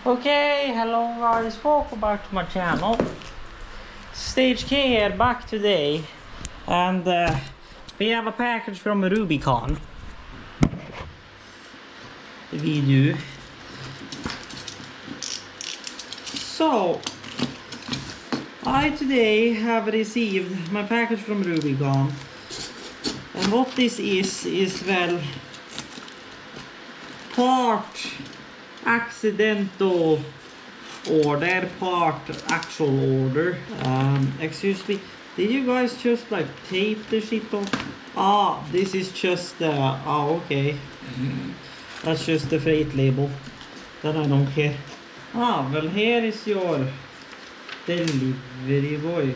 Okay, hello guys, welcome back to my channel. Stage K here, back today. And we have a package from Rubicon. Video. So, I today have received my package from Rubicon. And what this is well, part accidental order, part actual order. Excuse me, did you guys just like tape the shit off? Ah, this is just okay. That's just the freight label. Then I don't care. Ah, well, here is your delivery boy.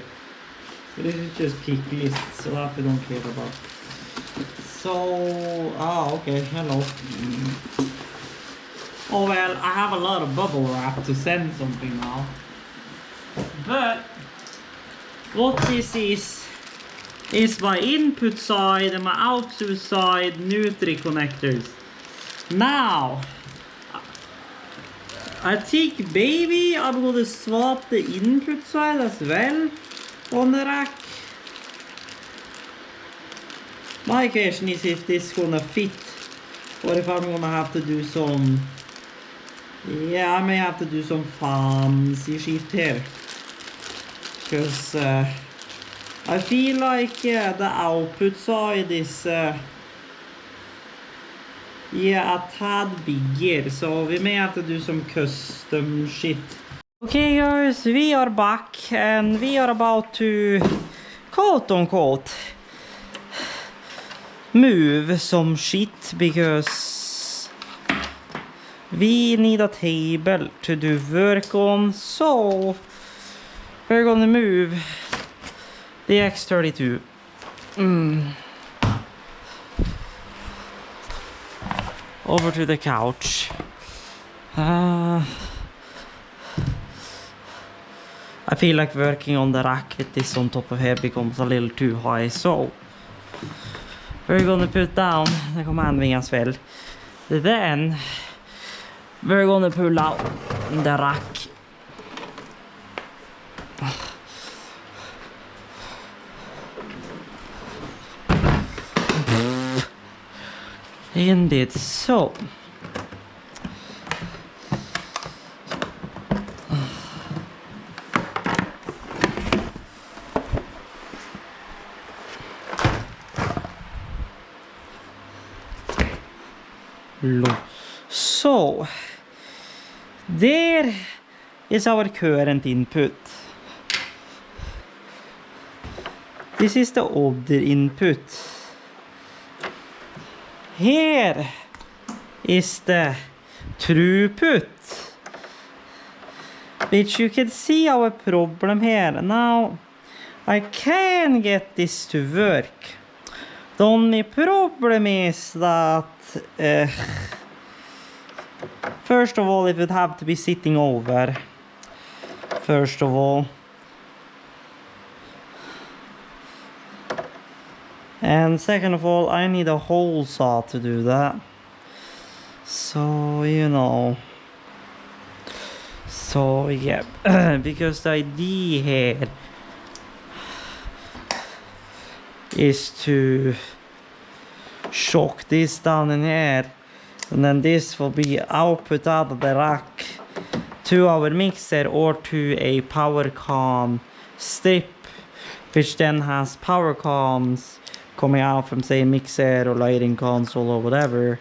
This is just pick list, so that we don't care about. So, okay, hello. Oh well, I have a lot of bubble wrap to send something now. But what this is my input side and my output side Nutri connectors. Now, I think maybe I'm gonna swap the input side as well on the rack. My question is if this is gonna fit, or if I'm gonna have to do some. Yeah, I may have to do some fancy shit here. Because I feel like the output side is a tad bigger. So we may have to do some custom shit. Okay guys, we are back and we are about to quote unquote move some shit because we need a table to do work on, so we're gonna move the X32 over to the couch. I feel like working on the rack with this on top of here becomes a little too high, so we're gonna put down the command wing as well. Then we're gonna pull out the rack. Indeed, so there is our current input. This is the other input. Here is the throughput, which you can see our problem here. Now I can get this to work. The only problem is that first of all, it would have to be sitting over. First of all. And second of all, I need a hole saw to do that. So, you know. So, yeah. Because the idea here is to shock this down in here. And then this will be output out of the rack to our mixer or to a PowerCom strip, which then has PowerComs coming out from, say, mixer or lighting console or whatever,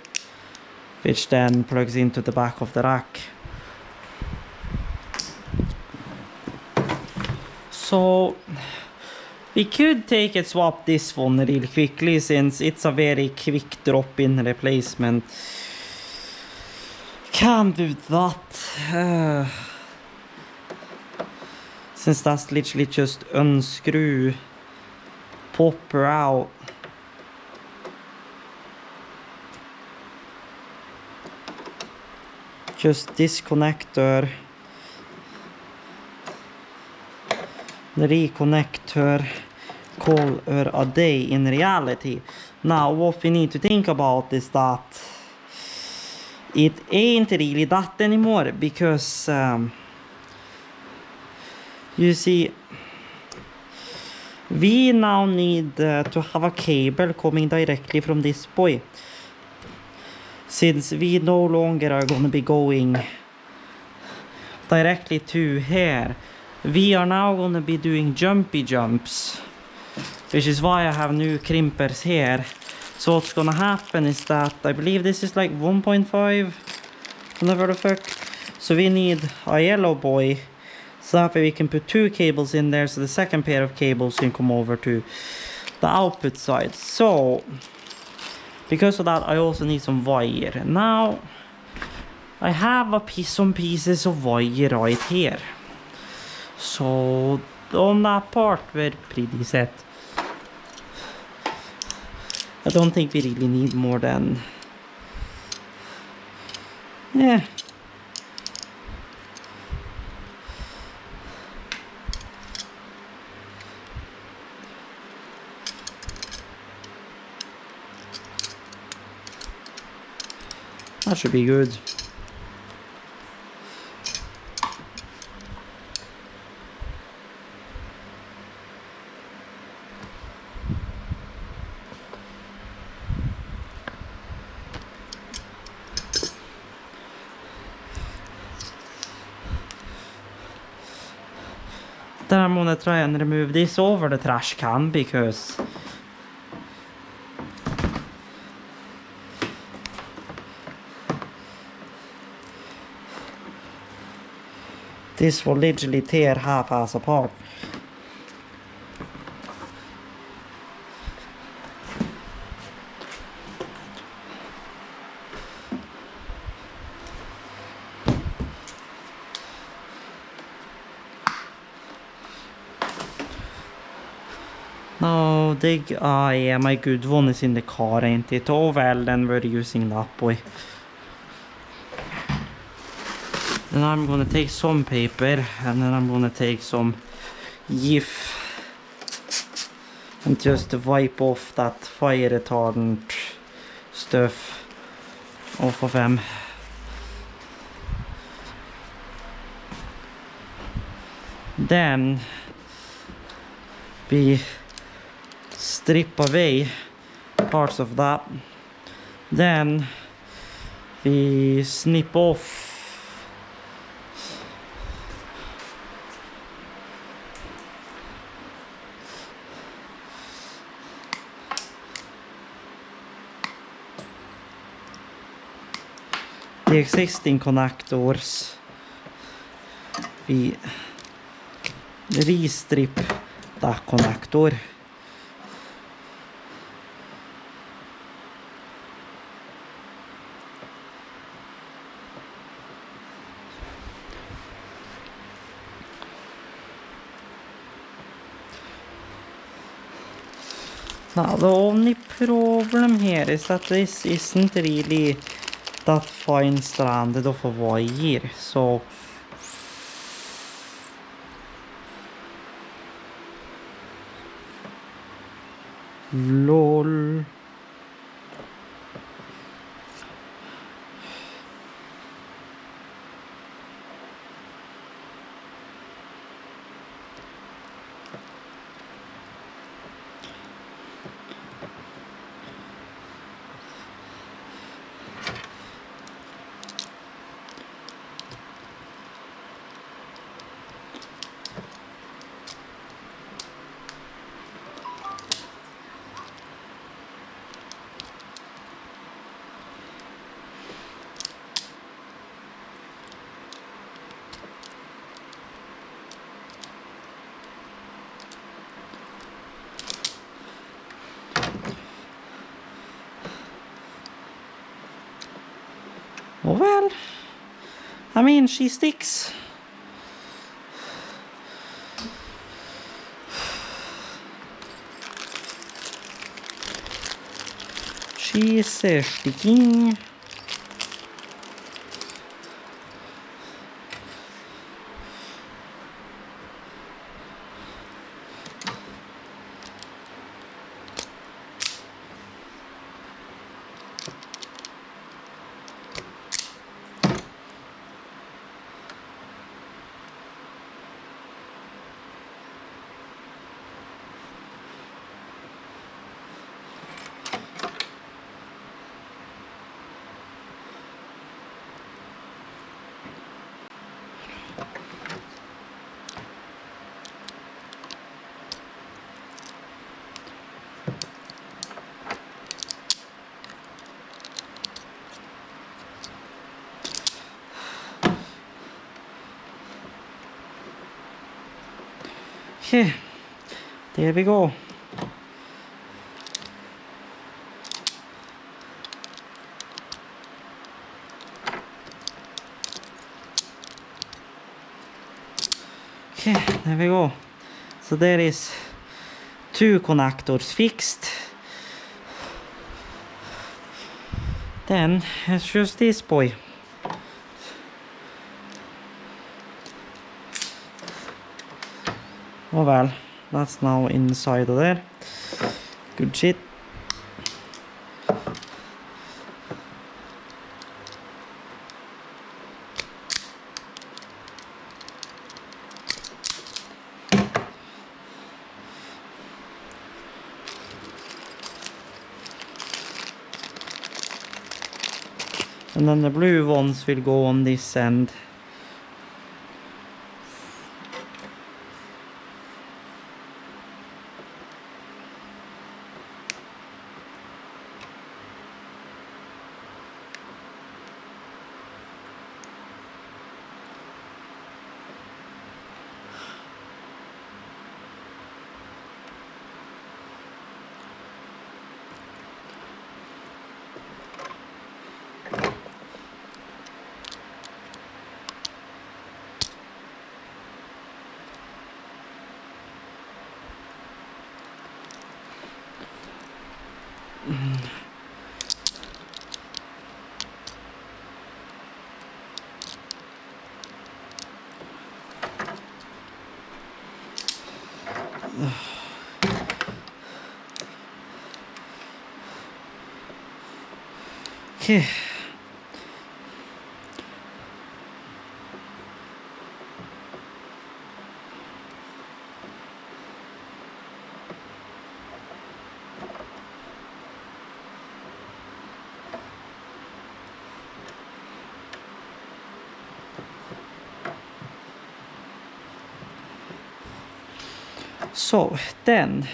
which then plugs into the back of the rack. So we could take and swap this one really quickly, since it's a very quick drop-in replacement. Can do that. Since that's literally just unscrew, pop her out. Just disconnect her. Reconnect her. Call her a day in reality. Now what we need to think about is that it ain't really that anymore because you see, we now need to have a cable coming directly from this boy, since we no longer are going to be going directly to here. We are now going to be doing jumpy jumps, which is why I have new crimpers here. So what's gonna happen is that I believe this is like 1.5, whatever the fuck. So we need a yellow boy, so that way we can put 2 cables in there, so the second pair of cables can come over to the output side. So because of that, I also need some wire. Now I have some pieces of wire right here, so on that part we're pretty set. I don't think we really need more than, yeah. That should be good. Then I'm gonna try and remove this over the trash can because this will literally tear half-ass apart. No, yeah, my good one is in the car, ain't it? Oh well, then we're using that boy. Then I'm gonna take some paper, and then I'm gonna take some GIF and just wipe off that fire retardant stuff off of them. Then we strip away parts of that. Then we snip off the existing connectors. We restrip that connector. Now the only problem here is that this isn't really that fine stranded of a wire, so lol. Well, I mean, she sticks. She is sticking. Okay, there we go. Okay, there we go. So there is 2 connectors fixed. Then it's just this boy. Oh well, that's now inside of there. Good shit. And then the blue ones will go on this end. Okay. So then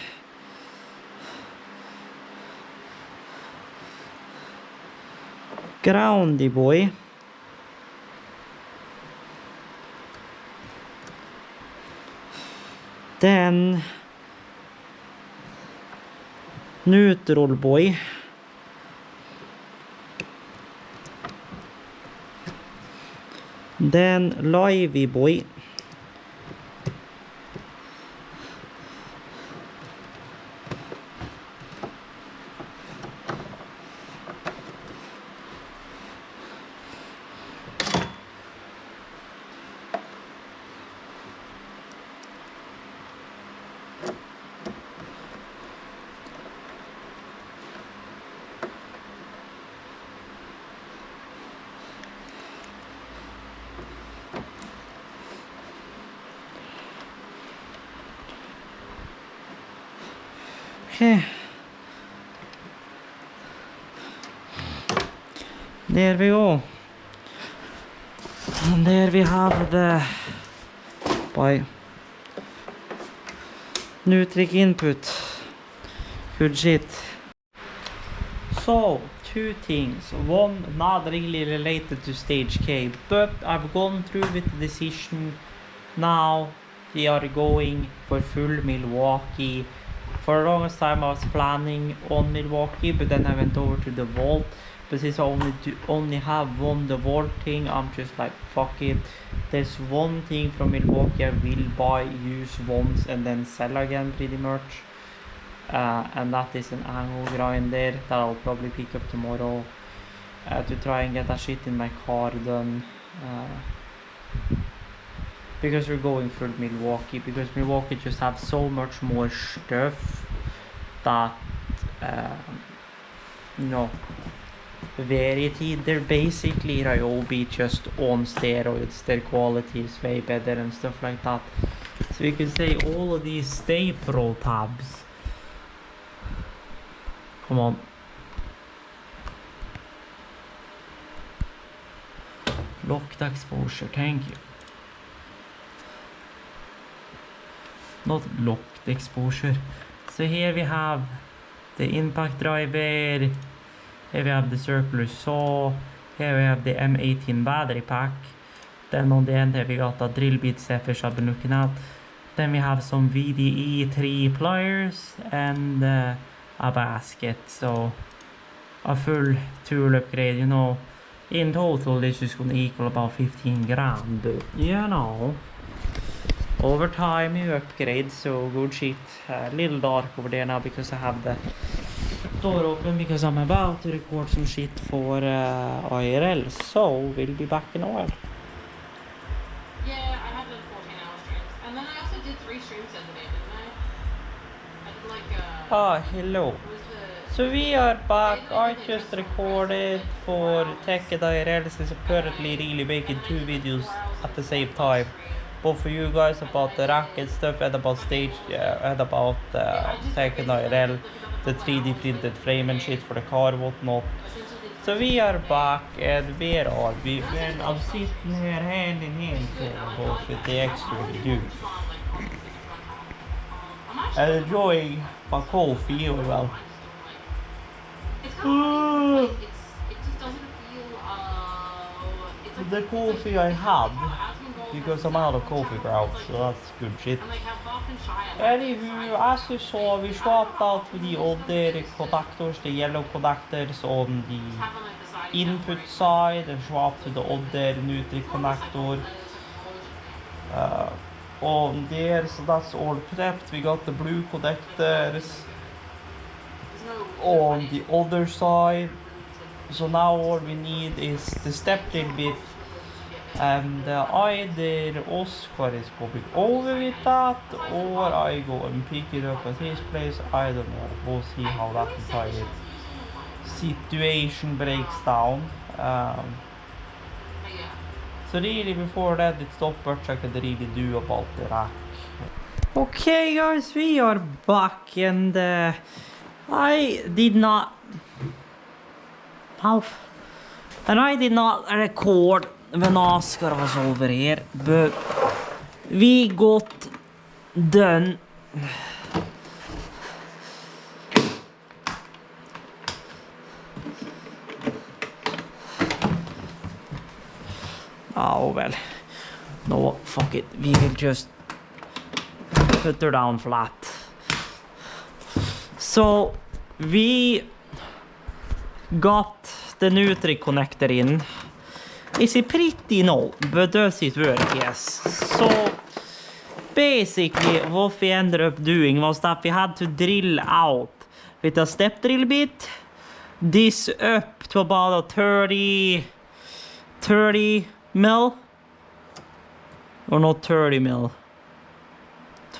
groundy boy. Then neutral boy. Then livey boy. Okay. There we go. And there we have the by Nutric input. Good shit. So, 2 things. One, not really related to stage K, but I've gone through with the decision. Now we are going for full Milwaukee. For the longest time I was planning on Milwaukee, but then I went over to the Volt. But since I only have one the Volt thing, I'm just like, fuck it. There's one thing from Milwaukee I will buy, use once and then sell again pretty much. And that is an angle grinder that I'll probably pick up tomorrow to try and get that shit in my car done. Because we're going for Milwaukee, because Milwaukee just have so much more stuff that variety. They're basically Ryobi just on steroids. Their quality is way better and stuff like that. So you can say all of these Stay Pro tabs. Come on. Locked exposure, thank you. Not locked exposure. So here we have the impact driver. Here we have the circular saw. Here we have the M18 battery pack. Then on the end here we got a drill bit Zephyrs I've been looking at. Then we have some VDE 3 pliers and a basket. So a full tool upgrade, you know. In total this is going to equal about 15 grand, but you know, over time you upgrade, so good shit. A little dark over there now because I have the door open because I'm about to record some shit for IRL, so we'll be back in a while. Yeah, I have done 14-hour streams, and then I also did 3 streams the other day, didn't I? I did like Hello. what was the... So we are back. I just recorded for Tech and IRL since apparently really making 2 videos at the same time. Both for you guys about the racket stuff and about stage and about Tech and IRL, the 3D printed frame and shit for the car, whatnot. So we are back, and where are we? When I'm sitting here hand in hand with the extra dude and enjoying my coffee, or well. It just doesn't feel The coffee I had, because I'm out of coffee ground, so that's good shit. Anywho, as you saw, we swapped out the other connectors, the yellow connectors on the input side, and swapped to the other Nutri connector on there, so that's all prepped. We got the blue connectors on the other side, so now all we need is the step drill bit, and either Oscar is going over with that, or I go and pick it up at his place. I don't know, we'll see how that entire situation breaks down. So really before that it's not much I could really do about the rack. Okay guys, we are back, and I did not record when Oscar was over here, but we got done. Oh well, no, fuck it, we will just put her down flat. So we got the Nutri connector in. Is it pretty? No, but does it work? Yes. So basically what we ended up doing was that we had to drill out with a step drill bit this up to about a 30 mil, or not 30 mil.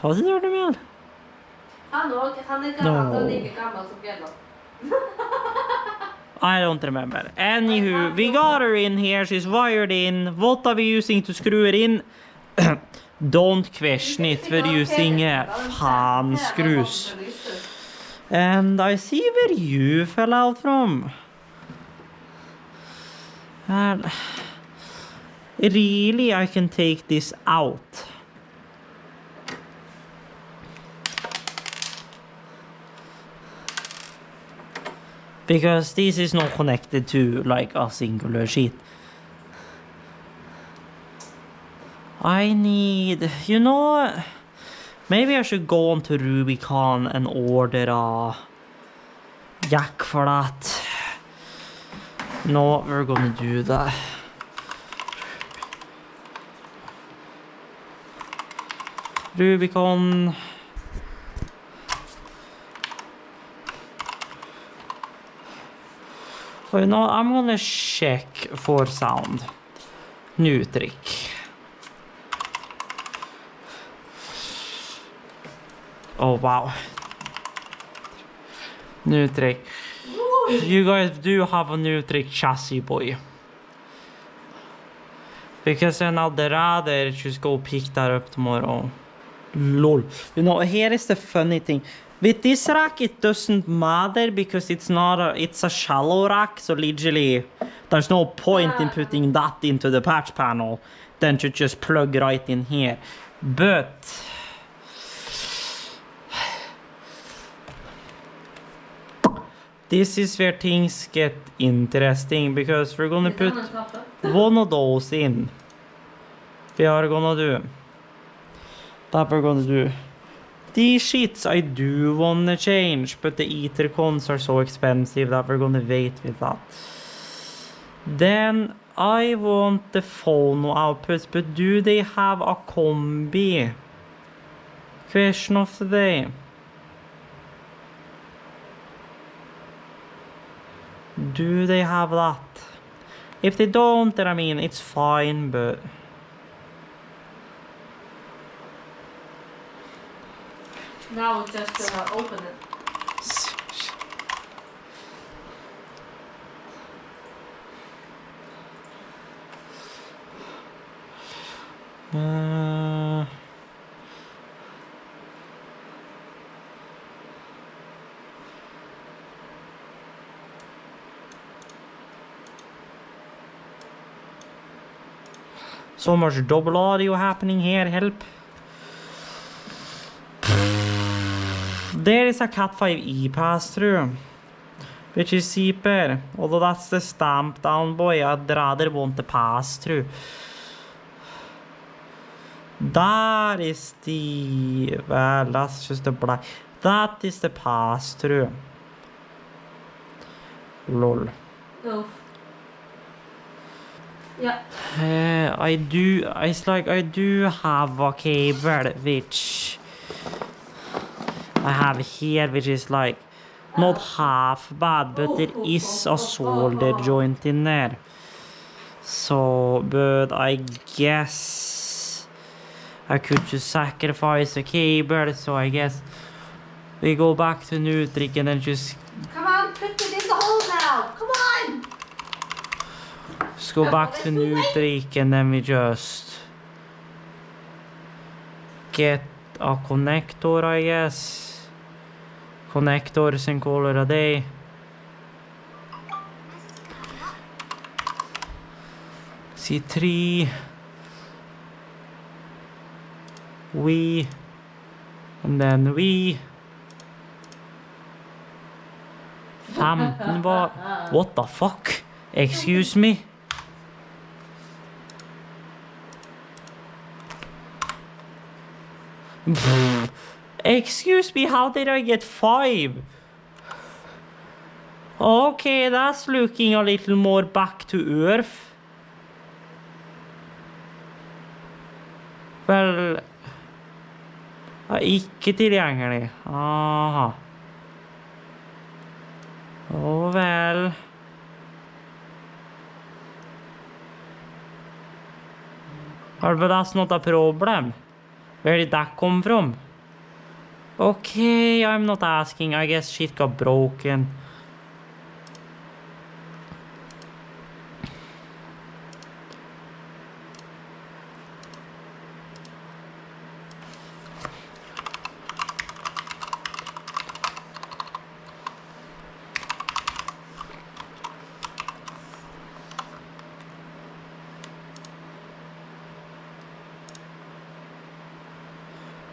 Was it 30 mil? I don't remember. Anywho, we got her in here. She's wired in. What are we using to screw it in? Don't question it. We're using fan screws. And I see where you fell out from. And really, I can take this out. Because this is not connected to like a singular sheet. I need, you know, maybe I should go on to Rubicon and order a jack for that. No, we're gonna do that. Rubicon. So, you know, I'm gonna check for sound. Nutric. Oh wow. Nutric. You guys do have a Nutric chassis, boy. Because then I'd rather just go pick that up tomorrow. Lol. You know, here is the funny thing. With this rack, it doesn't matter because it's a shallow rack, so literally there's no point in putting that into the patch panel than to just plug right in here. But this is where things get interesting, because we're gonna put one of those in. We are gonna do. that we're gonna do. These sheets I do wanna change, but the ether cons are so expensive that we're gonna wait with that. Then I want the phono outputs, but do they have a combi? Question of the day. Do they have that? If they don't, then I mean, it's fine, but... Now just open it. So much double audio happening here, help. There is a Cat 5e pass-through, which is cheaper. Although that's the stamp down boy, I'd rather want the pass-through. That is the... well, that's just the black. That is the pass-through. Lol. Oh. Yeah. I do have a cable which I have here, which is like not half bad, but there is a solder joint in there. So, but I guess I could just sacrifice a cable, so I guess we go back to Nutrik and then just... Come on, put it in the hole now! Come on! Just go back to Nutrik and then we just get a connector, I guess. Connectors and call it a day. C3 we and then we 15 var. What the fuck? Excuse me? Excuse me, how did I get 5? Okay, that's looking a little more back to earth. Vel, ikke tilgjengelig. Aha. Oh well. But that's not a problem. Where did that come from? Okay, I'm not asking. I guess shit got broken.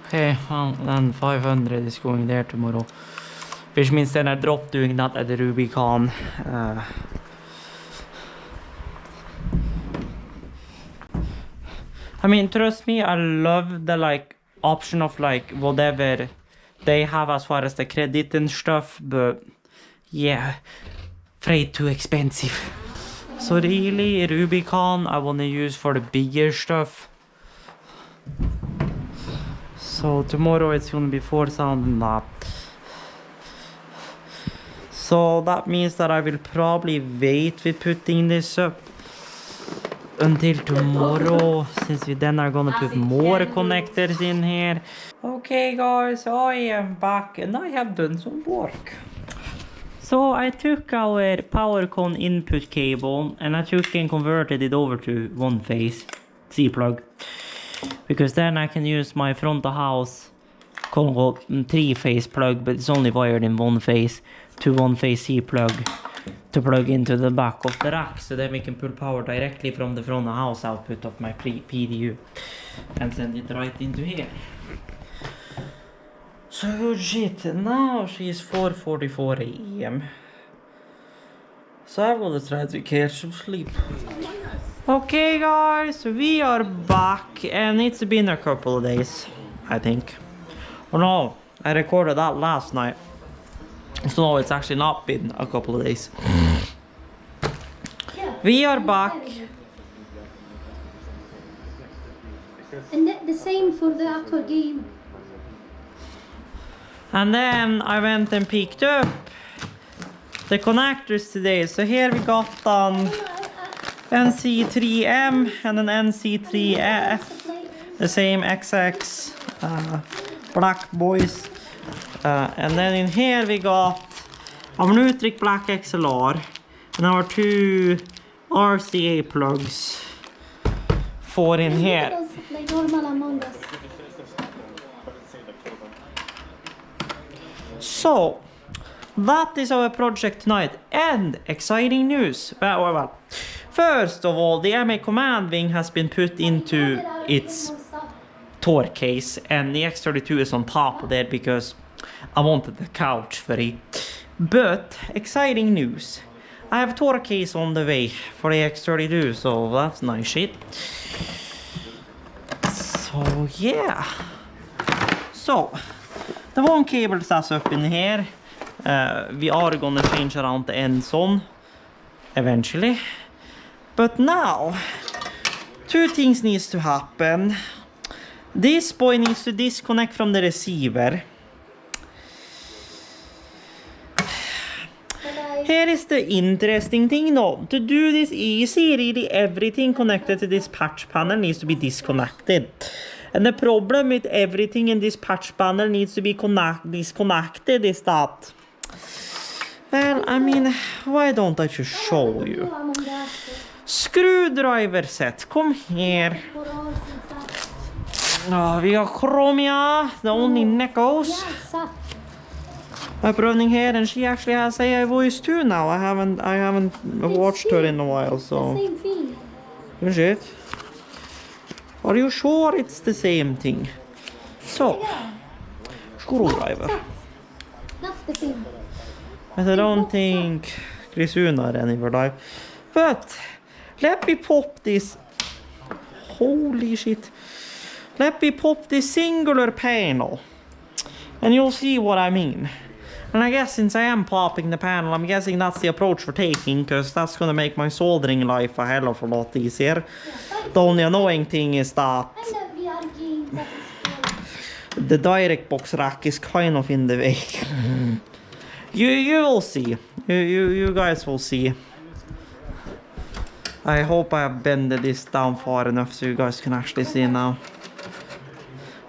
Okay, well, then 500 is going there tomorrow. Which means then I drop doing that at the Rubicon. I mean, trust me, I love the like option of like whatever they have as far as the credit and stuff, but yeah, afraid too expensive. So really, Rubicon I want to use for the bigger stuff. So tomorrow it's gonna be 4,000 and that. So that means that I will probably wait with putting this up until tomorrow, since we then are gonna put more connectors in here. Okay guys, I am back and I have done some work. So I took our PowerCon input cable and I took and converted it over to one phase C-plug. Because then I can use my front of house Congo 3-phase plug, but it's only wired in one phase to one phase C-plug to plug into the back of the rack, so then we can pull power directly from the front of house output of my PDU and send it right into here. So good shit. Now she's 4:44 AM. So I'm gonna try to catch some sleep. Okay guys, we are back and it's been a couple of days. I think. Oh no, I recorded that last night. So no, it's actually not been a couple of days. Yeah. We are back. And the same for the actual game. And then I went and picked up the connectors today. So here we got an NC3M and an NC3F. The same XX black boys. And then in here we got our Nutric Black XLR and our 2 RCA plugs for in here. Like normal Among Us. So that is our project tonight, and exciting news. Well, first of all, the MA Command Wing has been put into its Tor case, and the X32 is on top of that because I wanted the couch for it. But exciting news, I have Tor case on the way for the X32, so that's nice shit. So yeah, so the one cable that's up in here, we are gonna change around the ends on eventually. But now, 2 things needs to happen. This boy needs to disconnect from the receiver. Here is the interesting thing though. To do this easy, really everything connected to this patch panel needs to be disconnected. And the problem with everything in this patch panel needs to be disconnected is that... Well, I mean, why don't I just show you? Screwdriver set, come here. Oh, we got Chromia, the only Neckos. Uploading here, and she actually has AI voice too now. I haven't watched her in a while, so. Same thing. Is it? Are you sure it's the same thing? So, screwdriver. That's the thing. But I don't think Chris Unar any for life. But let me pop this. Holy shit! Let me pop this singular panel, and you'll see what I mean. And I guess since I am popping the panel, I'm guessing that's the approach we're taking, because that's going to make my soldering life a hell of a lot easier. The only annoying thing is that the DirectBox rack is kind of in the way. You will see. You guys will see. I hope I have bended this down far enough so you guys can actually see now.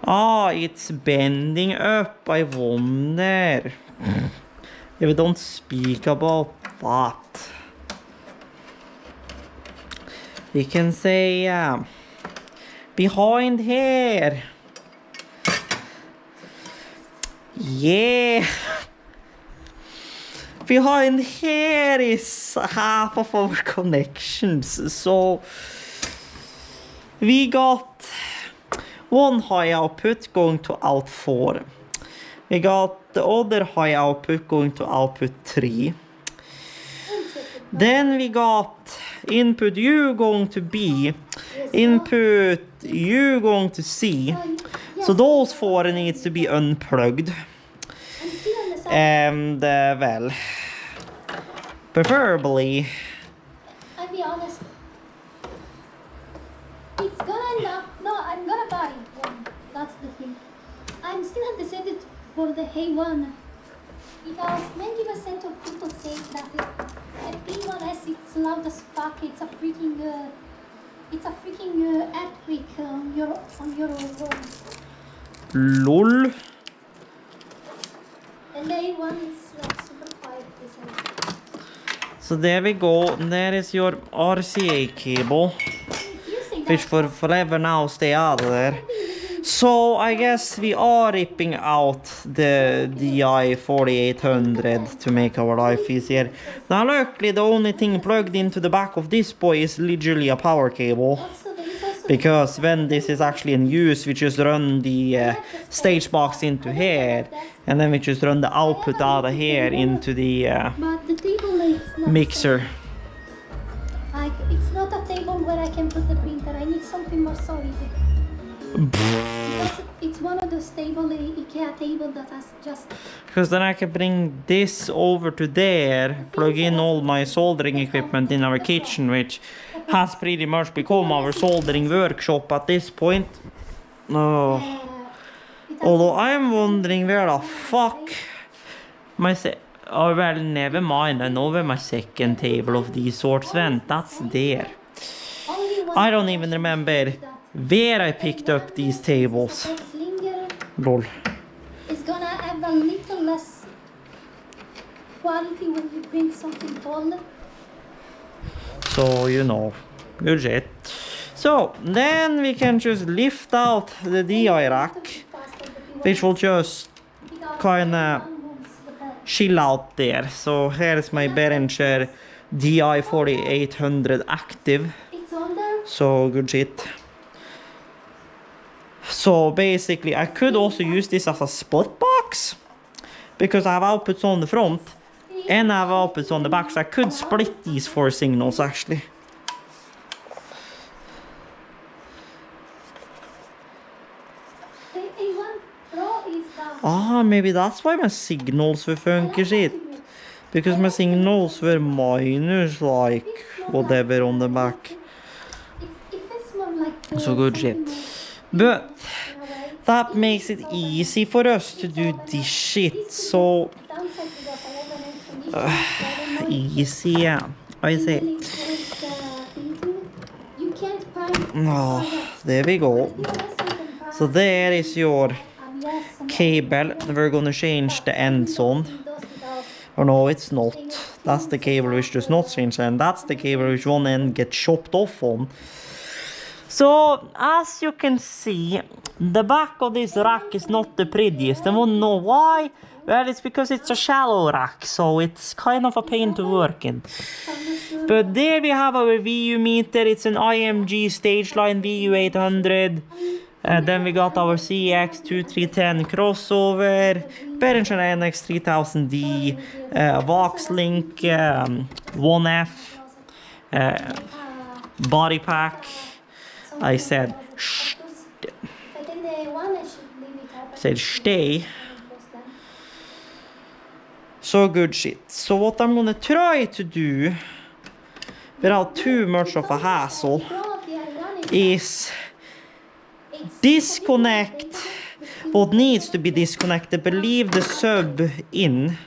Ah, it's bending up. I wonder. Yeah, we don't speak about that. We can say behind here. Yeah. Behind here is half of our connections. So we got one high output going to out 4. We got the other high output going to output 3. Then we got input U going to B, input U going to C. So those 4 needs to be unplugged. And well, preferably. I'll be honest. It's gonna end up. No, I'm gonna buy one. That's the thing. I'm still undecided for the Hay1 because 90% of people say that the P1S it's loud as fuck. It's a freaking earthquake on your road. LOL. And the A1 is like super quiet. So there we go. There is your RCA cable, which for forever now stay out of there. So I guess we are ripping out the DI4800 to make our life easier. Now luckily the only thing plugged into the back of this boy is literally a power cable. Because when this is actually in use, we just run the stage box into here, and then we just run the output out of here into the mixer. It's not a table where I can put the printer. I need something more solid. Because it's one of those IKEA table that has just Because then I can bring this over to there, plug in all my soldering equipment in our kitchen, which has pretty much become our soldering workshop at this point. Oh. it has Although I'm wondering where the fuck oh well, never mind, I know where my second table of these sorts went. That's there. only one I don't even remember where I picked up these tables. slinger Lol. is gonna have a little less quality when you print something taller. So, you know, good shit. So, then we can just lift out the DI rack, which will just kinda chill out there. So, here's my Behringer DI 4800 active. It's on there. So, good shit. So, basically, I could also use this as a split box, because I have outputs on the front and I have outputs on the back, so I could split these 4 signals actually. The A1 Pro is the Ah, maybe that's why my signals were funky shit. Because my signals were minus like whatever on the back. it feels more like So good shit. But that makes it easy for us to do this shit. So downside because I have an air conditioner. easy, yeah. I say. You can't find Oh, there we go. So there is your cable. We're gonna change the ends on. Oh no, it's not. That's the cable which does not change, and that's the cable which one end gets chopped off on. So, as you can see, the back of this rack is not the prettiest. And wanna know why? Well, it's because it's a shallow rack, so it's kind of a pain to work in. But there we have our VU meter. It's an IMG Stageline VU800. Then we got our CX2310 crossover, Behringer NX3000D, Voxlink 1F, body pack. I said, stay. So good shit. So what I'm gonna try to do, without too much of a hassle, is disconnect what needs to be disconnected, but leave the sub in.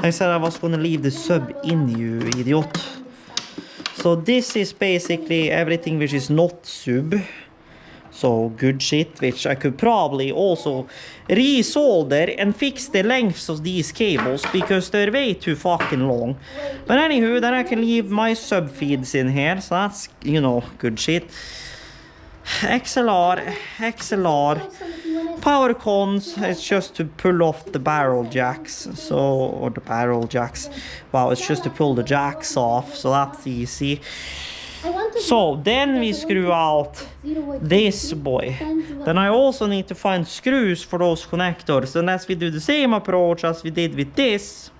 I said I was gonna leave the sub in, you idiot. So this is basically everything which is not sub. So good shit, which I could probably also resolder and fix the lengths of these cables because they're way too fucking long. But anywho, then I can leave my sub feeds in here, so that's, you know, good shit. XLR, power cons, it's just to pull off the barrel jacks, so, or the barrel jacks, wow, it's just to pull the jacks off, so that's easy. So then we screw out this boy. Then I also need to find screws for those connectors, unless we do the same approach as we did with this,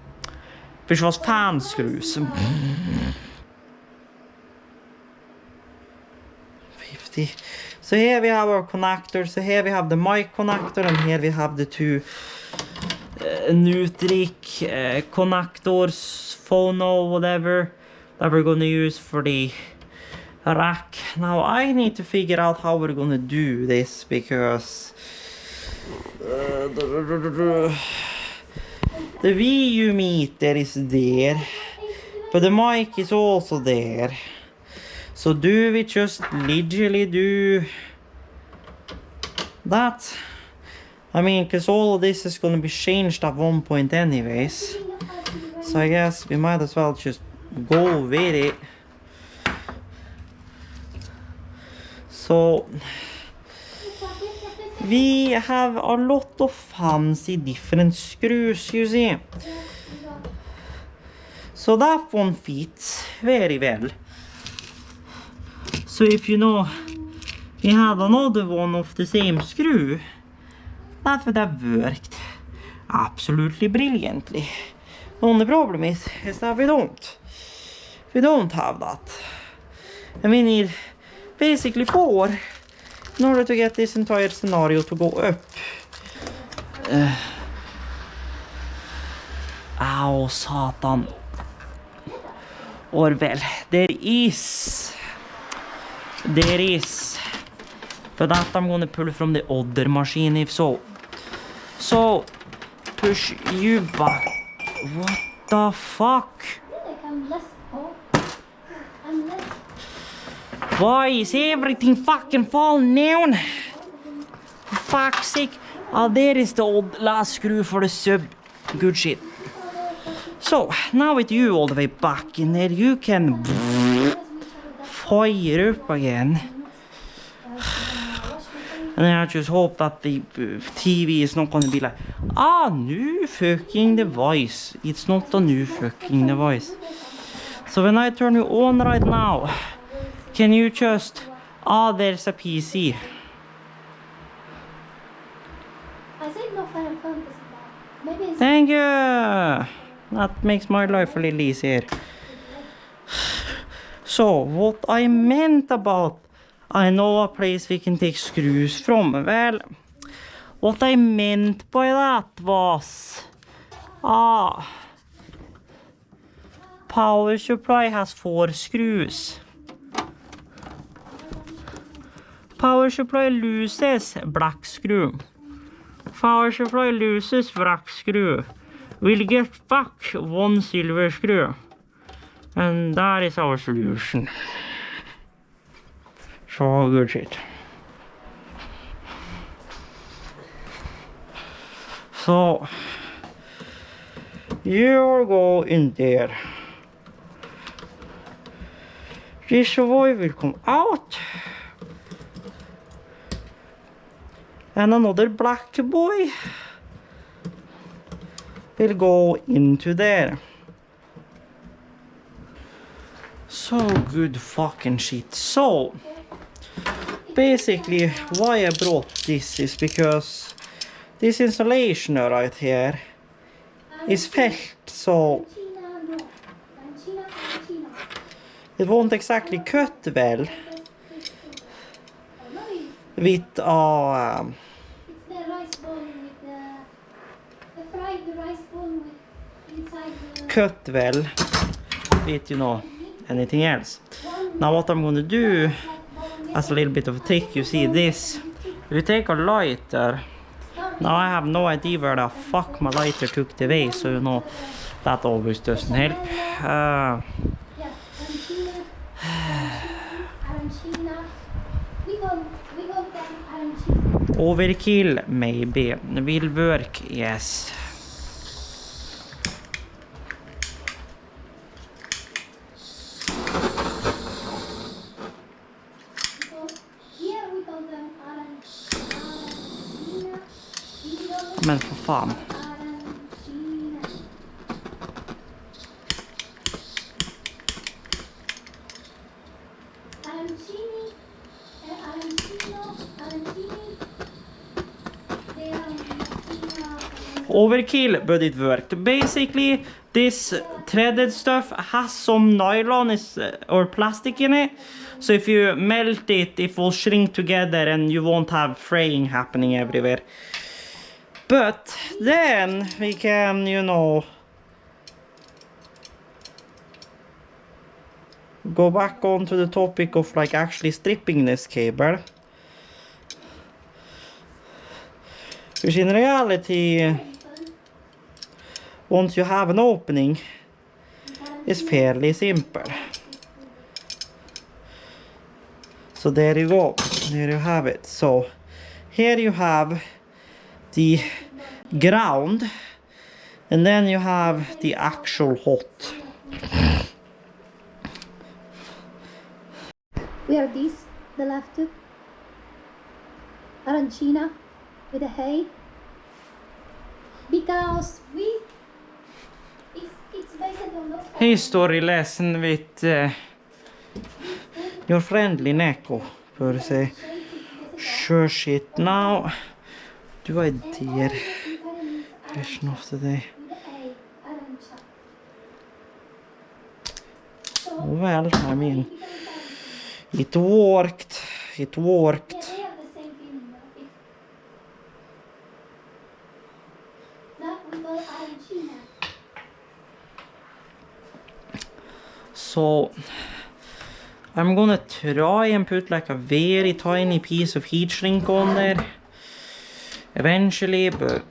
which was fan screws. 50. So here we have our connectors. So here we have the mic connector, and here we have the two Nutric connectors, phono, whatever, that we're gonna use for the rack. Now I need to figure out how we're gonna do this, because the VU meter is there, but the mic is also there. So do we just literally do that? I mean, because all of this is going to be changed at one point anyways. So I guess we might as well just go with it. So we have a lot of fancy different screws, you see. So that one fits very well. So if you know, we had another one of the same screw, that would have worked absolutely brilliantly. The only problem is that we don't have that. And we basically 4 in order to get this entire scenario to go up. Ow, satan. Or well, there is. For that I'm gonna pull from the other machine if so. So, push you back. What the fuck? Like I'm less full. I'm less. Why is everything fucking falling down? For fuck's sake. Oh, there is the old last screw for the sub. Good shit. So, now with you all the way back in there, you can fire up again. And I just hope that the TV is not gonna be like, new fucking device. It's not a new fucking device. So when I turn you on right now, can you just, there's a PC. I said no Final Fantasy. Maybe it's Thank you. That makes my life a little easier. So, what I meant about, I know a place we can take screws from. Well, what I meant by that was, power supply has 4 screws. Power supply loses black screw. Power supply loses black screw. We'll get back 1 silver screw. And that is our solution. So good shit. So you go in there. This boy will come out. And another black boy will go into there. So good fucking shit. So basically why I brought this is because this installation right here is felt, so it won't exactly cut well with it's the rice bowl with the fried rice bowl with inside the cut well with, you know, anything else. Now what I'm gonna do as a little bit of a trick, you see this, if you take a lighter, now I have no idea where the fuck my lighter took the way, so you know that always doesn't help. arancina. We call them arancina. Overkill maybe, will work, yes. Men för fan. Overkill, but it worked. Basically, this threaded stuff has some nylon or plastic in it. So if you melt it, it will shrink together and you won't have fraying happening everywhere. But then we can, you know, go back onto the topic of like actually stripping this cable. Which in reality, once you have an opening, is fairly simple. So there you go, there you have it. So here you have the ground, and then you have the actual hot. We are this, the left tube, arancina with the hay, because it's based on those. History lesson with your friendly Neko, per se. Sure shit. Now, do I dare question of the day? Well, I mean, It worked. It worked. Yeah, they have the same feeling. That we call arancina. So I'm gonna try and put like a very tiny piece of heat shrink on there eventually, but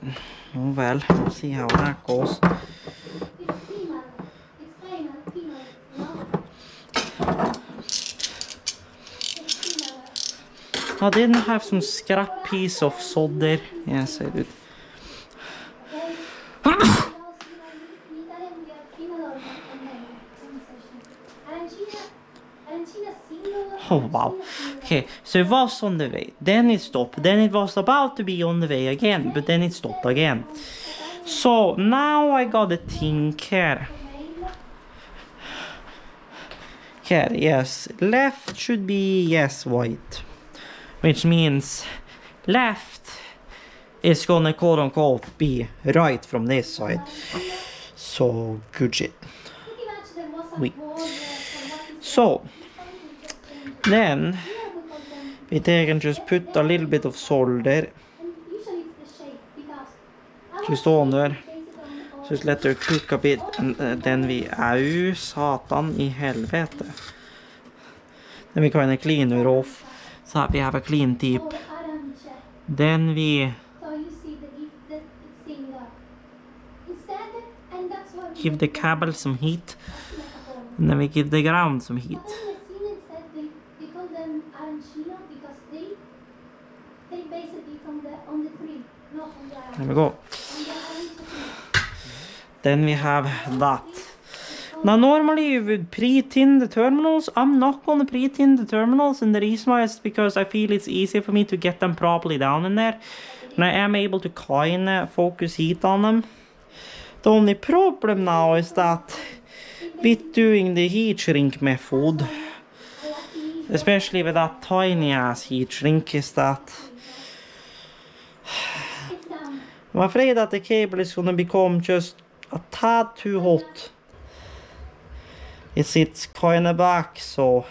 oh well, we'll see how that goes. It's peanut. It's peanut. No. It's peanut. I didn't have some scrap piece of sod there. Yes, I did. Oh wow. Okay, so it was on the way, then it stopped, then it was about to be on the way again, but then it stopped again. So now I got a thing here. Here, yes, left should be, yes, white. Which means left is gonna quote unquote be right from this side. So good shit. Oui. So then we can just put a little bit of salt there. Just on there. Just let it cook a bit, and then we satan i helvete. Then we kind of clean it off so that we have a clean tip. Then we give the cable some heat, and then we give the ground some heat. They call them arancina because they basically on the tree, not on the There we go. Then we have that. Now normally you would pre-tin the terminals. I'm not going to pre-tin the terminals, and the reason why is because I feel it's easier for me to get them properly down in there. And I am able to kind of focus heat on them. The only problem now is that with doing the heat shrink method, especially with that tiny ass heat shrink, is that I'm afraid that the cable is going to become just a tad too hot. It sits kind of back, so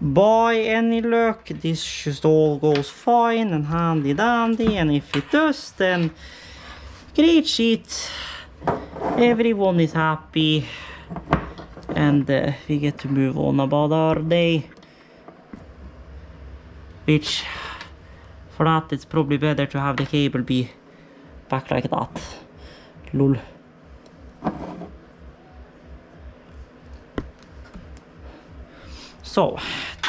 by any luck this just all goes fine and handy dandy, and if it does, then great shit, everyone is happy, and we get to move on about our day. Which, for that, it's probably better to have the cable be back like that. Lol. So,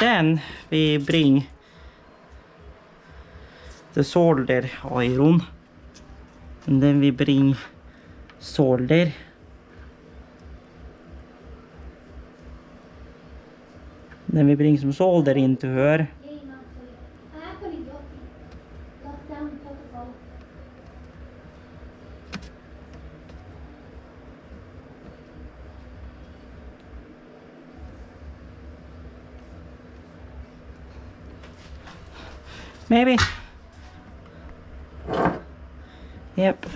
then we bring the solder iron, and then we bring solder. Then we bring some solder into her. Maybe. Yep.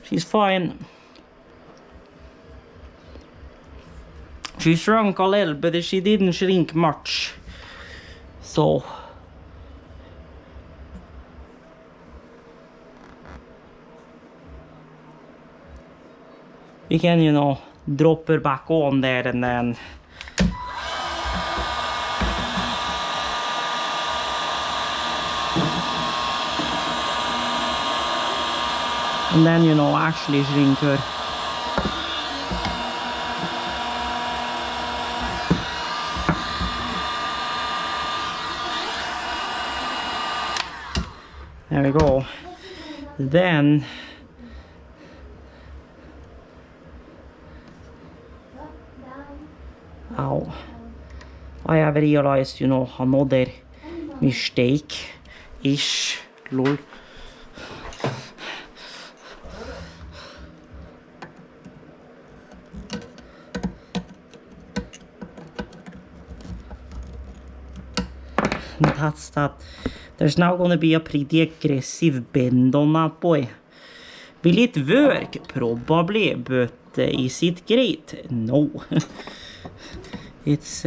She's fine. She shrunk a little, but she didn't shrink much. So we can, you know, drop her back on there, and then you know, actually shrink her. There we go. Then ow, I have realized, you know, another mistake-ish, lol. That's that. There's now gonna be a pretty aggressive bend on that boy. Will it work? Probably, but is it great? No. It's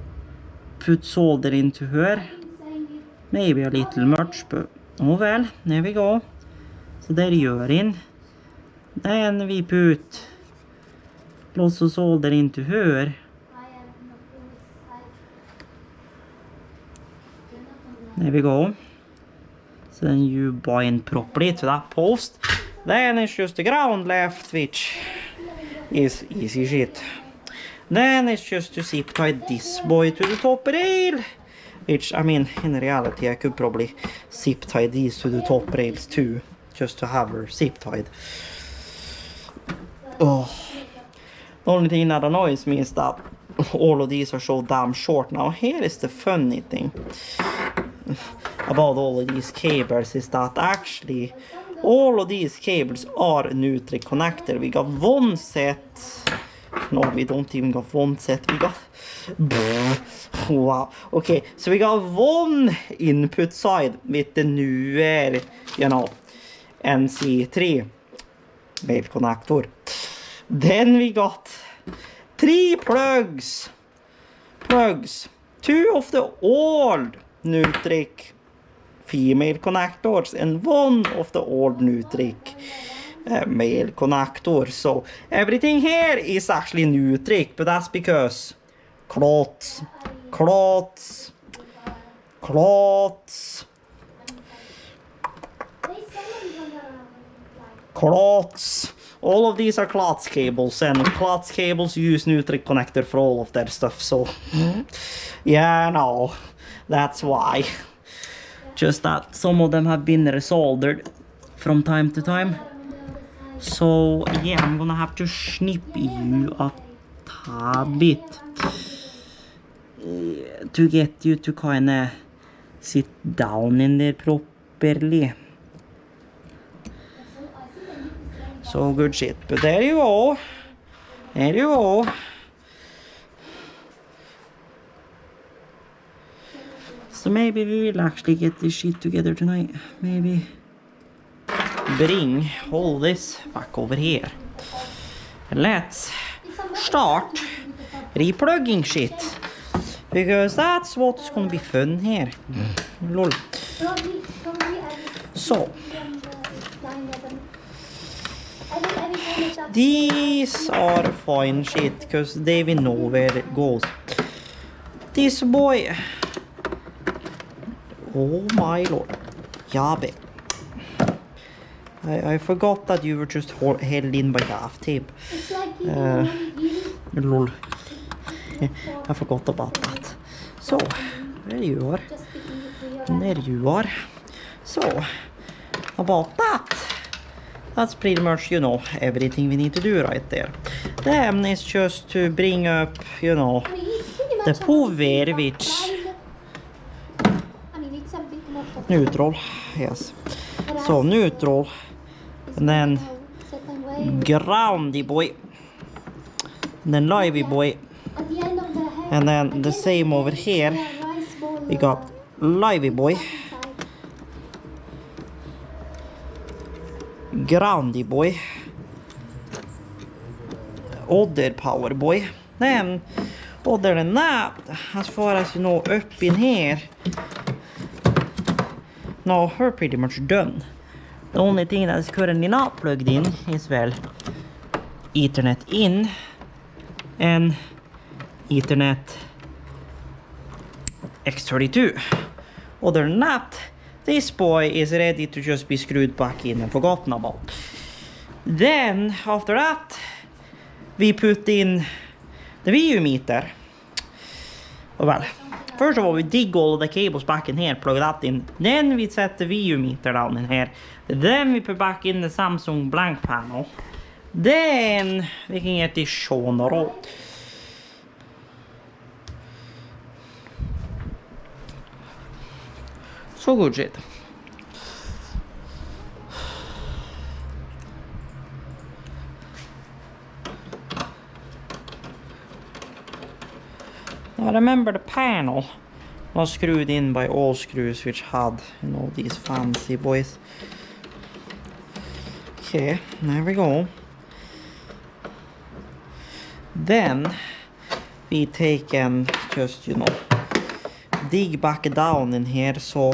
put solder into her. Maybe a little much, but oh well, there we go. So there you're in. Then we put lots of solder into her. There we go. So then you bind properly to that post. Then it's just the ground left, which is easy shit. Then it's just to zip tie this boy to the top rail. Which, I mean, in reality I could probably zip tie these to the top rails too. Just to have her zip tied. Oh. The only thing that annoys me is that all of these are so damn short now. Here is the funny thing about all of these cables is that actually all of these cables are Nutrik connector. We got one set. No, we don't even got one set. We got... Wow. Okay, so we got one input side with the newer, you know, NC3 male connector. Then we got 3 plugs. Two of the old Nutrik female connectors and one of the old Nutrik male connector. So everything here is actually Nutrik, but that's because clots. All of these are clots cables, and clots cables use Nutrik connector for all of their stuff. So yeah, no, that's why. Just that some of them have been resoldered from time to time. So yeah, I'm gonna have to snip you a tad bit to get you to kinda sit down in there properly. So good shit, but there you go. So maybe we will actually get this shit together tonight. Maybe bring all this back over here. Let's start replugging shit. Because that's what's gonna be fun here. Lol. So these are fine shit because they will know where it goes. This boy, oh my lord, Yabe. I forgot that you were just held in by gaff tape. Lol. I forgot about that. So there you are. There you are. So about that. That's pretty much, you know, everything we need to do right there. Then it's just to bring up, you know, the power, which neutral, yes. So neutral, and then groundy boy, and then livey boy, and then the same over here. We got livey boy, groundy boy, other power boy. Then other than that, as far as you know, up in here, no, we're pretty much done. The only thing that is currently not plugged in is, well, Ethernet in and Ethernet X32. Other than that, this boy is ready to just be screwed back in and forgotten about. Then, after that, we put in the VU meter. Well, first of all, we dig all of the cables back in here, plug that in. Then we set the VU meter down in here. Then we put back in the Samsung blank panel. Then we can get this shown a roll. So good shit. I remember the panel was screwed in by all screws which had, you know, these fancy boys. Okay, there we go. Then we take and just, you know, dig back down in here, so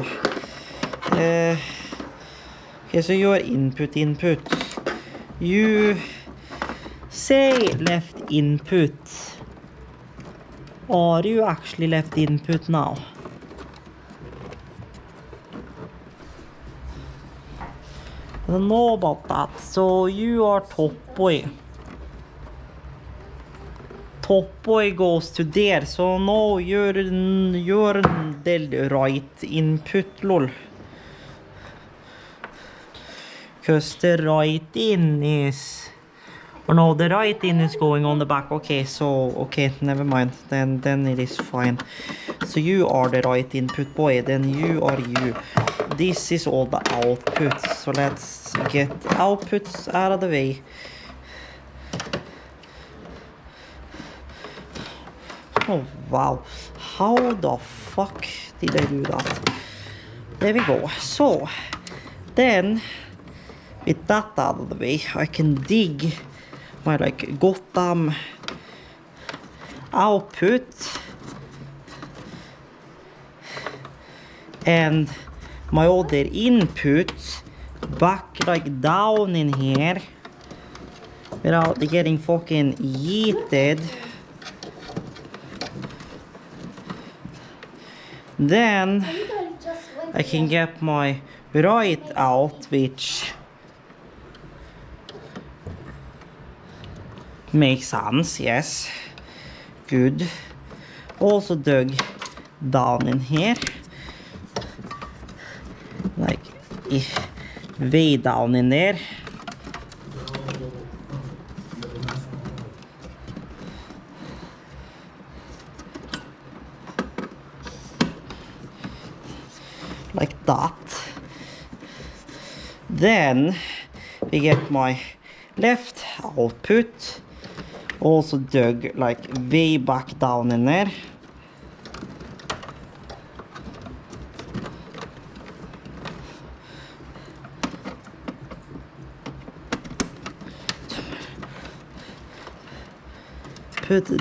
okay, so your input. You say left input. Are you actually left input now? I don't know about that. So you are top boy. Top boy goes to there. So no, you're the right input, lol. Because the right in is... Oh no, the right in is going on the back. Okay, so... Okay, never mind. Then it is fine. So you are the right input boy. Then you are you. This is all the outputs. So let's get outputs out of the way. Oh, wow. How the fuck did I do that? There we go. So, then... With that out of the way, I can dig my like Gotham output and my other input back like down in here without getting fucking yeeted. Then I can get my right out, which makes sense, yes. Good. Also dug down in here. Like, way down in there. Like that. Then we get my left output. Also dug like way back down in there.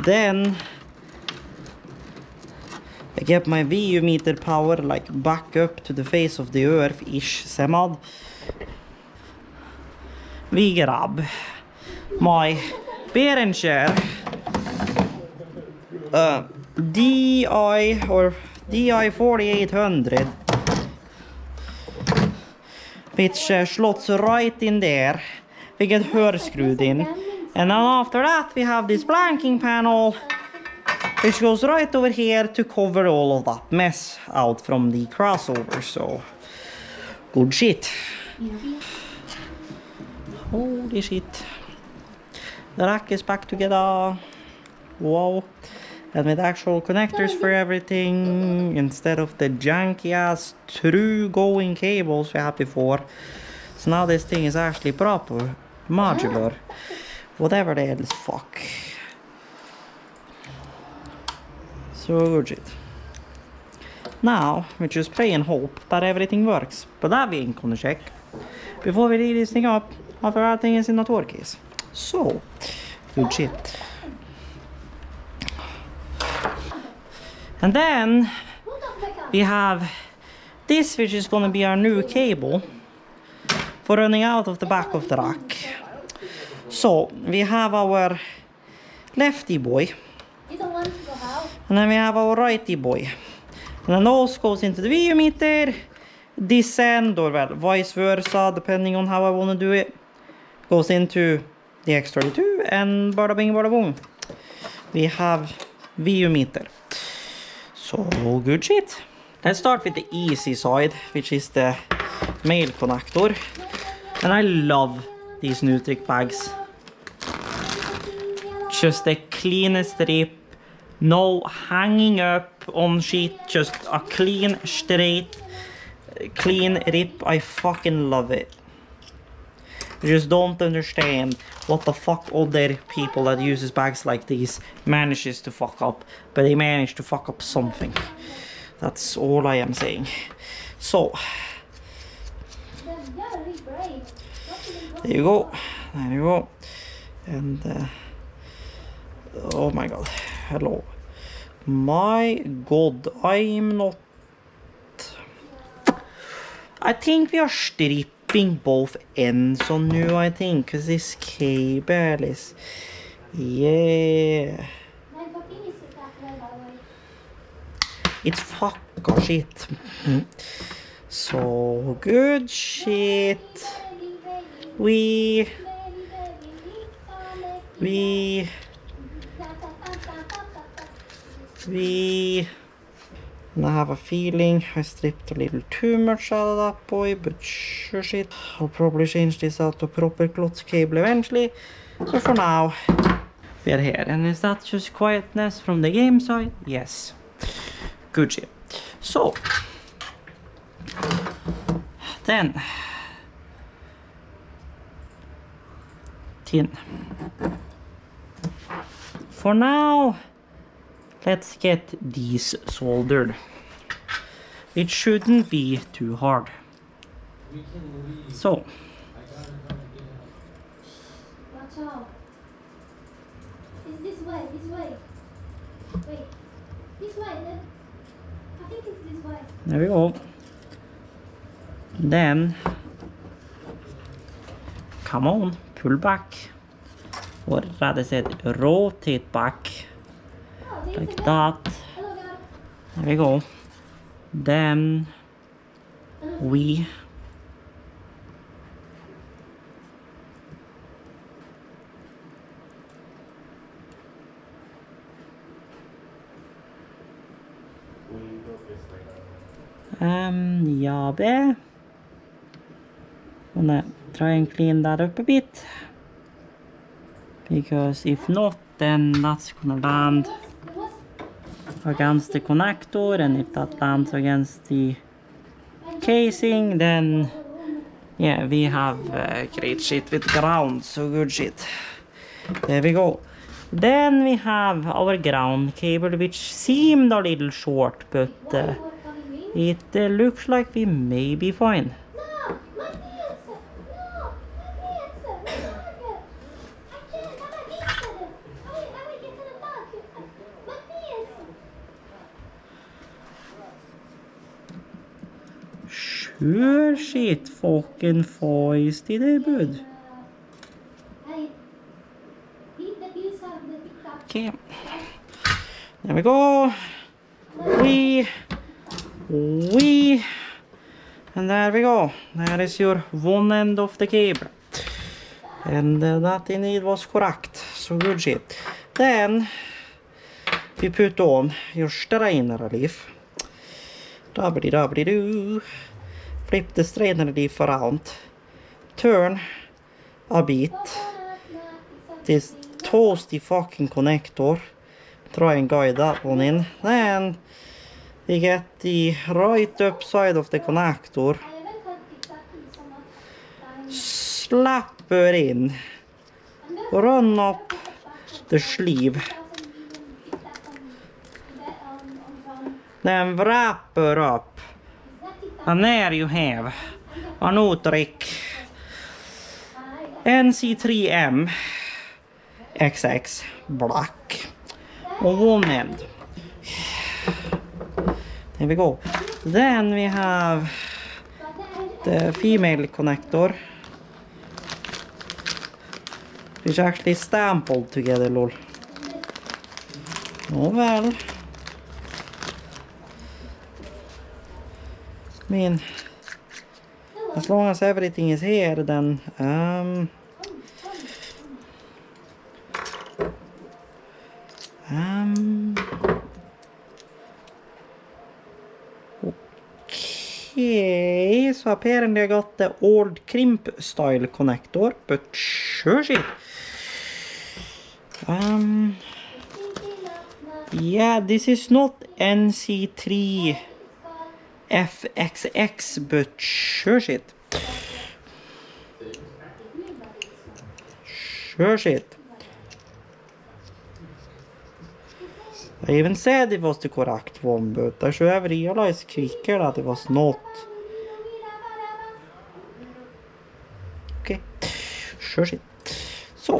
Then I get my VU meter power like back up to the face of the earth-ish semad. We grab my Behringer DI or DI 4800, which slots right in there. We get her screwed in, and then after that we have this blanking panel which goes right over here to cover all of that mess out from the crossover. So good shit. Holy shit. The rack is back together. Wow. And with actual connectors for everything instead of the janky ass through going cables we had before. So now this thing is actually proper modular. Whatever the hell is fuck. So good shit. Now we just pray and hope that everything works. But that we ain't gonna check before we leave this thing up after everything is in the tour case. So, good shit. And then we have this, which is gonna be our new cable for running out of the back of the rack. So we have our lefty boy, and then we have our righty boy, and then those goes into the VU meter, this end, or well, vice versa, depending on how I want to do it, goes into the X32, and bada bing bada boom, we have VU meter. So good shit. Let's start with the easy side, which is the male connector, and I love these Nutric bags. Just the cleanest rip, no hanging up on shit, just a clean, straight, clean rip. I fucking love it. I just don't understand what the fuck other people that uses bags like these manages to fuck up, but they manage to fuck up something. That's all I am saying. So there you go, there you go, and oh my god, hello, My god, I'm not... I think we are stripping both ends on now, I think, because this cable is... Yeah. My puppy is that well, by the way. It's fucking shit. So good shit. We and I have a feeling I stripped a little too much out of that boy, but sure shit. I'll probably change this out to proper cloth cable eventually. So for now, we are here. And is that just quietness from the game side? Yes. Good shit. So, then, tin. For now, let's get these soldered. It shouldn't be too hard. So, Watch out. It's this way, this way. Wait. This way, then. I think it's this way. there we go. Then, come on, pull back. Or rather said, rotate back. Oh, there's Like a girl. that. Hello, girl. There we go. Then we yeah, babe. Wanna try and clean that up a bit, because if not, then that's gonna land against the connector, and if that lands against the casing, then yeah, we have great shit with ground, so good shit. There we go. Then we have our ground cable, which seemed a little short, but it looks like we may be fine. No, Mattias! No, Mattias! Mattias! I can't, I'm against it. I will get an attack. Mattias! Sure shit, fucking feisty there, bud. Hey, beat the piece out of the TikTok. Okay. There we go. And there we go. There is your one end of the cable. And that indeed was correct. So good shit. Then we put on your strainer relief. Dabbidi-dabbidi-doo. Flip the strainer relief around. Turn a bit. This toasty fucking connector. Try and guide that one in. Then we get the right up side of the connector. I haven't had TikTok in so much time. Slap her in. Run up the sleeve. Then wrap her up. And there you have a Nortric NC3M XX black on one end. There we go. Then we have the female connector, which actually stapled together, lol. Oh well. I mean, as long as everything is here, then okay, so apparently I got the old crimp style connector, but sure shit. Yeah, this is not NC3 FXX, but sure shit. Sure shit. I even said it was the correct one, but I should have realized quicker that it was not. Okay, sure shit. So,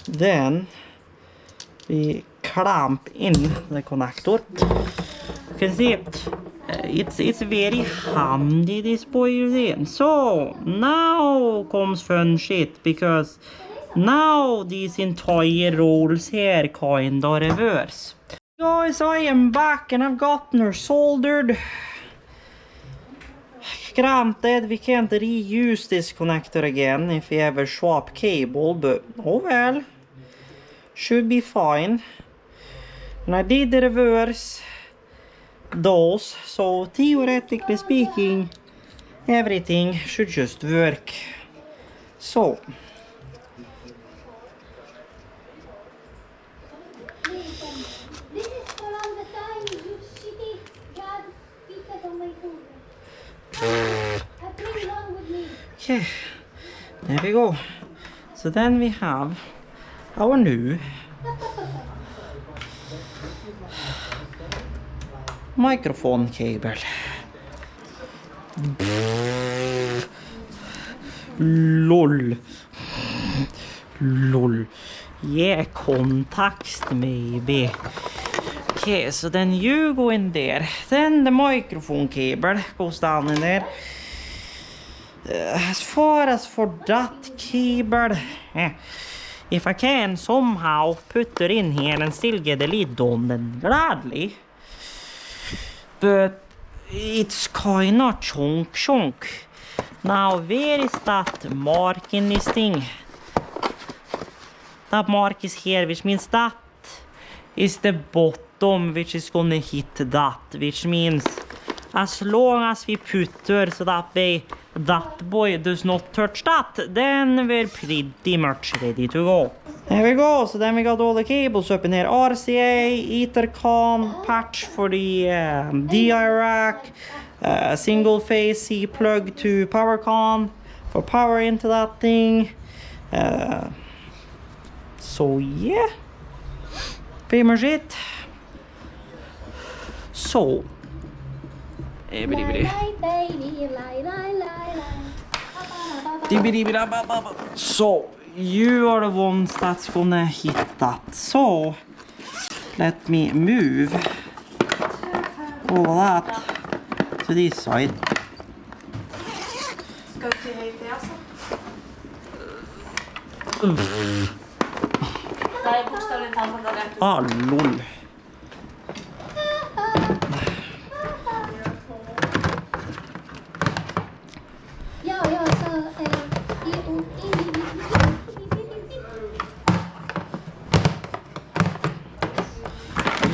then we clamp in the connector. You can see it's very handy, this boy, you see. So now comes fun shit, because now these entire rolls here kind of reverse. Guys, I am back and I've gotten her soldered. Granted, we can't reuse this connector again if we ever swap cable, but oh well, should be fine. And I did reverse those, so theoretically speaking, everything should just work. So This is around the time you shitty God pizza on my food. I bring along with me. okay, there we go. So then we have our new microphone cable. Lol. Lol. Yeah, context maybe. Okay, so then you go in there. Then the microphone cable goes down in there. As far as for that cable, if I can somehow put it in here and still get the lid on, then gladly. But it's kinda chunk. Now, where is that mark in this thing? That mark is here, which means that is the bottom, which is gonna hit that, which means as long as we put her so that way that boy does not touch that, then we're pretty much ready to go. There we go. So then we got all the cables up in here. RCA, Ethercon, patch for the DI rack, single phase C plug to PowerCon for power into that thing. So yeah, pretty much it. So so you are the ones that's gonna hit that. So let me move all of that to this side. Ah, lol.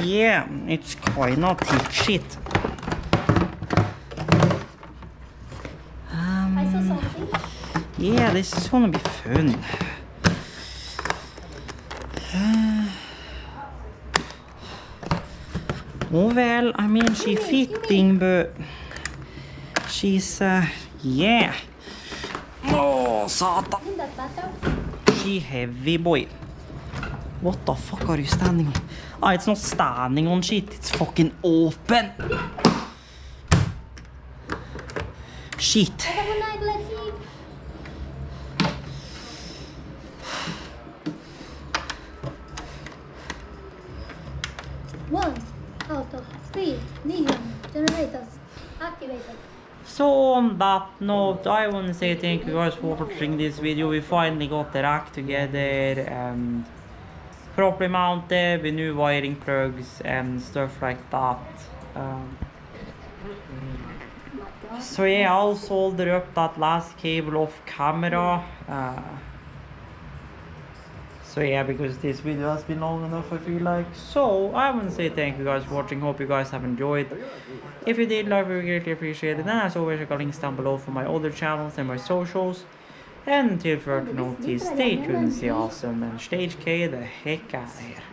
Yeah, it's quite not shit. I saw something. Yeah, this is gonna be fun. Oh well, I mean, she's fitting, but she's yeah. Oh, satan. Isn't that better? She heavy, boy. What the fuck are you standing on? Ah, it's not standing on shit, it's fucking open. Shit. Have a night, let's eat. One out of 3 neon generators activated. So on that note, I want to say thank you guys for watching this video. We finally got the rack together and properly mounted with new wiring plugs and stuff like that. So yeah, I'll solder up that last cable off camera. So yeah, because this video has been long enough, I feel like. So I want to say thank you guys for watching. Hope you guys have enjoyed. If you did, love, we greatly appreciate it. And as always, I got links down below for my other channels and my socials. And until further notice, stay tuned, stay awesome, and Stage K the heck out of here.